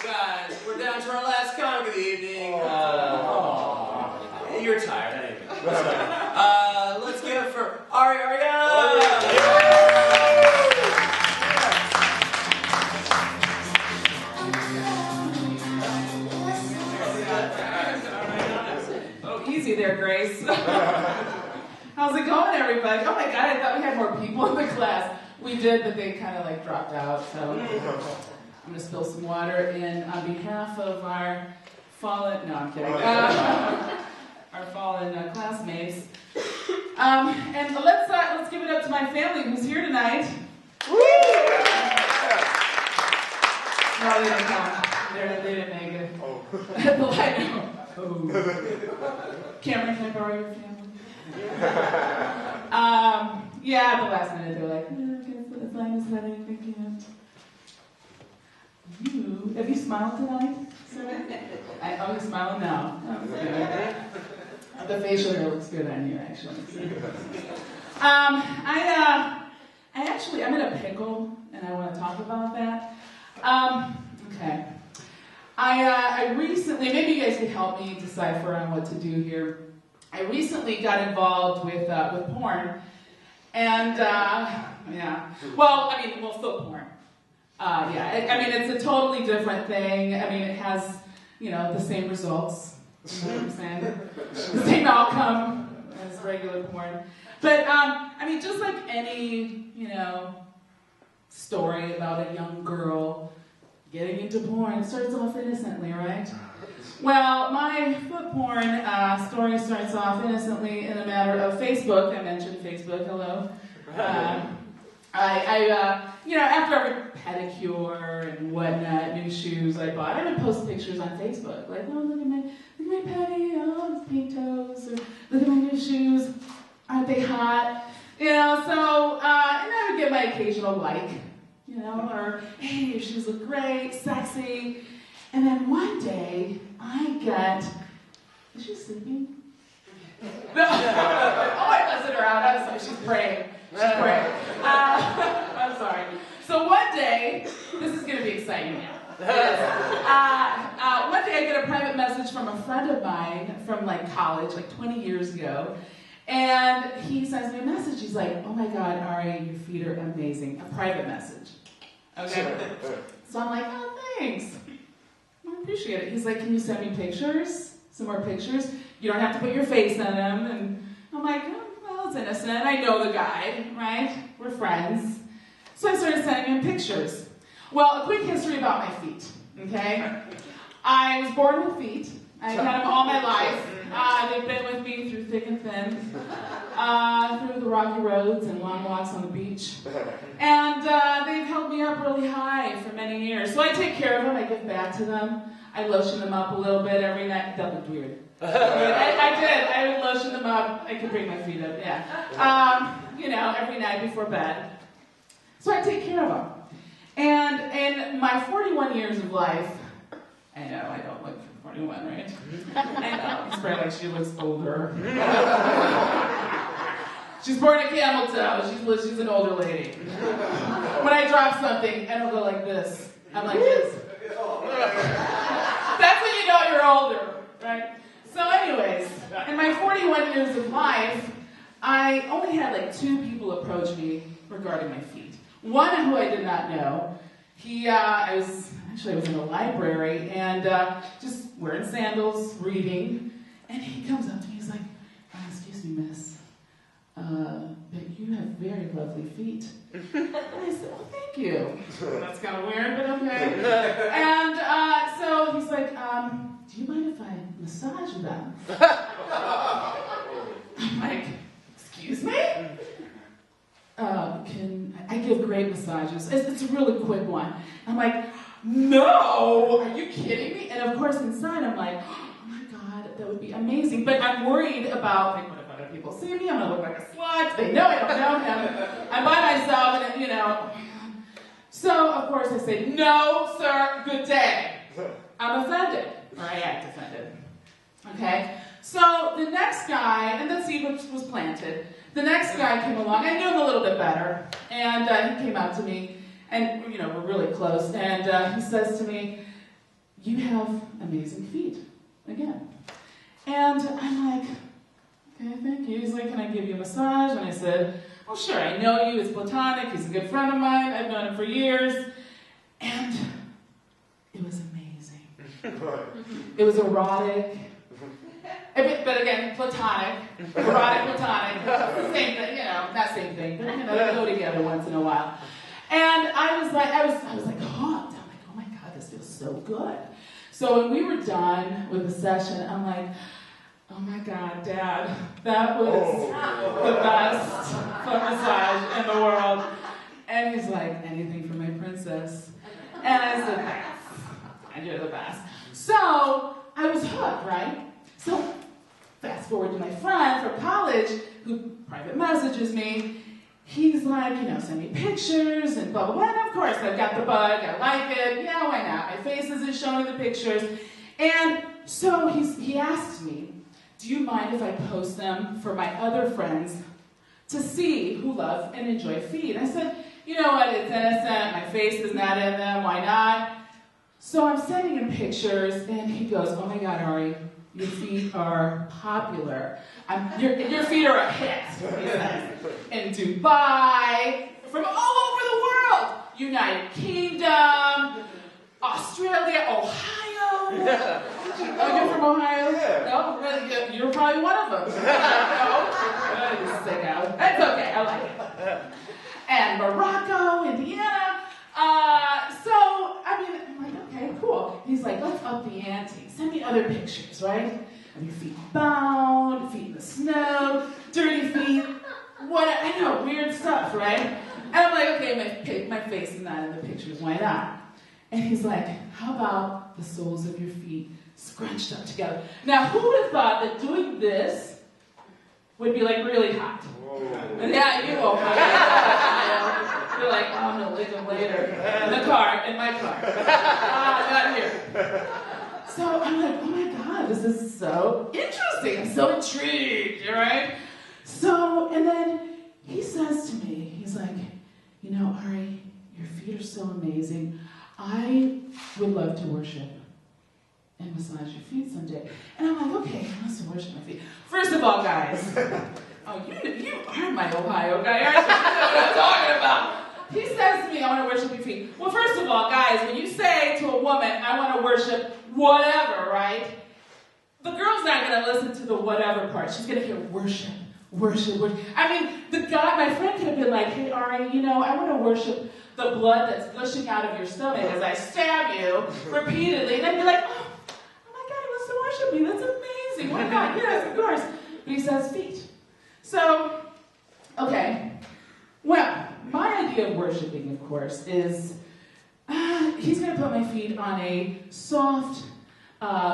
Guys, we're down to our last conk of the evening. You're tired, anyway. Let's give it for ARI ARELLANO! Oh, easy there, Grace. How's it going, everybody? Oh my God, I thought we had more people in the class. We did, but they kind of like dropped out, so I'm going to spill some water. And on behalf of our fallen, no, I'm kidding, our fallen classmates, and let's give it up to my family who's here tonight. Woo! No, they didn't come. They didn't make it. At the light. Oh. Cameron, can I borrow your family? Yeah, at the last minute, they're like, as long as that anything can't. Have you smiled tonight, sir? Oh, you're smiling now. Oh, good. The facial hair looks good on you, actually. I'm in a pickle, and I want to talk about that. Okay. I recently, maybe you guys can help me decipher on what to do here. I recently got involved with porn, and still porn. It's a totally different thing. I mean, it has, the same results. You know what I'm saying? The same outcome as regular porn. But, just like any, story about a young girl getting into porn, it starts off innocently, right? Well, my foot porn story starts off innocently in a matter of Facebook. I mentioned Facebook, hello. After every pedicure and whatnot, new shoes I bought, I would post pictures on Facebook. Like, oh, look at my pedi, oh, it's pink toes, or look at my new shoes, aren't they hot? And I would get my occasional like, or, hey, your shoes look great, sexy. And then one day, is she sleeping? No. Oh, I busted her out. I'm sorry. She's praying. I'm sorry. So one day, this is going to be exciting now. One day I get a private message from a friend of mine from college, 20 years ago. And he sends me a message. He's like, oh my God, Ari, your feet are amazing. A private message. Okay? So I'm like, oh, thanks. I appreciate it. He's like, can you send me pictures? Some more pictures? You don't have to put your face on them. And I'm like, oh, well, it's innocent. I know the guy, right? We're friends. So I started sending him pictures. Well, a quick history about my feet, okay? I was born with feet. I've had them all my life. They've been with me through thick and thin, through the rocky roads and long walks on the beach. And they've held me up really high for many years. So I take care of them. I give back to them. I lotion them up a little bit every night. That looked weird. I did. I would lotion them up. I could bring my feet up, yeah. Every night before bed. So I take care of them. And in my 41 years of life, I know I don't look 41, right? I know. It's probably like she looks older. She's born in Camel Toe. She's an older lady. When I drop something, I don't go like this. I'm like this. That's when you know you're older, right? So anyways, in my 41 years of life, I only had 2 people approach me regarding my feet. One who I did not know. I was in a library and just wearing sandals, reading, and he comes up to me, he's like, excuse me, miss, but you have very lovely feet. And I said, well, thank you. That's kind of weird, but okay. And so he's like, do you mind if I massage them? I'm like, excuse me? I give great massages. It's a really quick one. I'm like, no, are you kidding me? And of course inside I'm like, oh my God, that would be amazing. But I'm worried about, what if other people see me? I'm going to look like a slut. They know I don't know him. I'm by myself and, So, of course, I say, no, sir, good day. I'm offended. Or I act offended. Okay? So the next guy, and the seed was planted. The next guy came along. I knew him a little bit better. And he came up to me. And, we're really close. And he says to me, you have amazing feet, again. And I'm like, okay, thank you. He's like, can I give you a massage? And I said, well, sure, I know you, it's platonic, he's a good friend of mine, I've known him for years. And it was amazing. It was erotic, but again, platonic, erotic, platonic, same thing, not same thing, but they go together once in a while. And I was like hooked. I'm like, oh my God, this feels so good. So when we were done with the session, I'm like, oh my God, Dad, that was the best foot massage in the world. And he's like, anything for my princess. And I said, thanks. And you're the best. So I was hooked, right? So fast forward to my friend from college who private messages me. He's like, send me pictures and blah, blah, blah. And of course, I've got the bug. I like it. Yeah, why not? My face isn't showing the pictures. And so he asked me, do you mind if I post them for my other friends to see who love and enjoy feet? I said, you know what? It's innocent. My face is not in them. Why not? So I'm sending him pictures, and he goes, oh my God, Ari, your feet are popular. Your feet are a hit, he says. In Dubai, from all over the world. United Kingdom, Australia, Ohio. Oh, you're from Ohio? Yeah. No, really, you're probably one of them. No? Stick out. That's okay, I like it. And Morocco, Indiana. I'm like, okay, cool. He's like, let's up the ante. Send me other pictures, right? Of your feet bound, feet in the snow, dirty feet, I know, weird stuff, right? And I'm like, okay, my face is not in the pictures, why not? And he's like, how about the soles of your feet scrunched up together? Now, who would have thought that doing this would be like really hot? And yeah, you Ohio. You're like, oh, I'm gonna lick them later. In my car. Not here. So I'm like, oh my God, this is so interesting. I'm so intrigued, right? So, and then he says to me, he's like, Ari, your feet are so amazing. I would love to worship and massage your feet someday. And I'm like, okay, he wants to worship my feet. First of all, guys, you are my Ohio guy, aren't you? You know what I'm talking about. He says to me, I want to worship your feet. Well, first of all, guys, when you say to a woman, I want to worship whatever, right? The girl's not going to listen to the whatever part. She's going to hear worship, worship, worship. I mean, my friend could have been like, hey, Ari, I want to worship the blood that's gushing out of your stomach as I stab you repeatedly. And I'd be like, oh my God, he wants to worship me. That's amazing. Why not? Yes, of course. But he says feet. So, okay. Well, my idea of worshiping, of course, is he's going to put my feet on a soft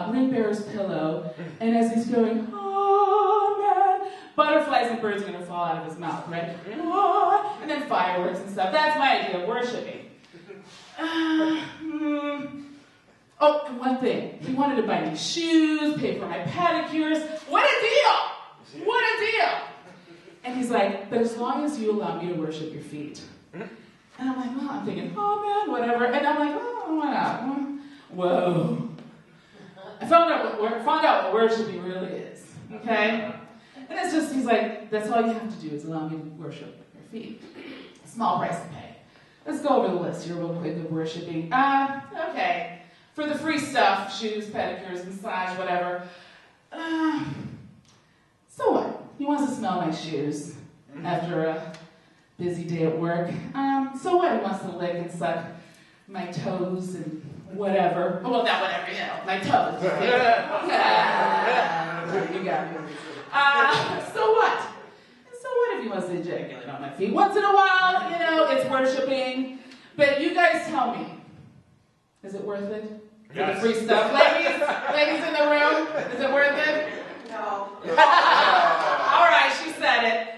ring bearer's pillow, and as he's going, oh man, butterflies and birds are going to fall out of his mouth, right? Oh, and then fireworks and stuff. That's my idea of worshiping. Oh, and one thing. He wanted to buy me shoes, pay for my pedicures. What a deal! What a deal! And he's like, but as long as you allow me to worship your feet. And I'm like, well, I'm thinking, oh man, whatever. And I'm like, oh, why not? Whoa. I found out what worshiping really is, okay? And it's just, he's like, that's all you have to do is allow me to worship your feet. Small price to pay. Let's go over the list here real quick of worshiping. Okay. For the free stuff, shoes, pedicures, massage, whatever. So what? He wants to smell my shoes after a busy day at work. So what? He wants to lick and suck my toes and whatever. Well, not whatever, my toes. You got me. So what? So what if he wants to ejaculate on my feet? Once in a while, it's worshiping. But you guys tell me, is it worth it? For the free stuff? Ladies in the room, is it worth it? No. All right, she said it.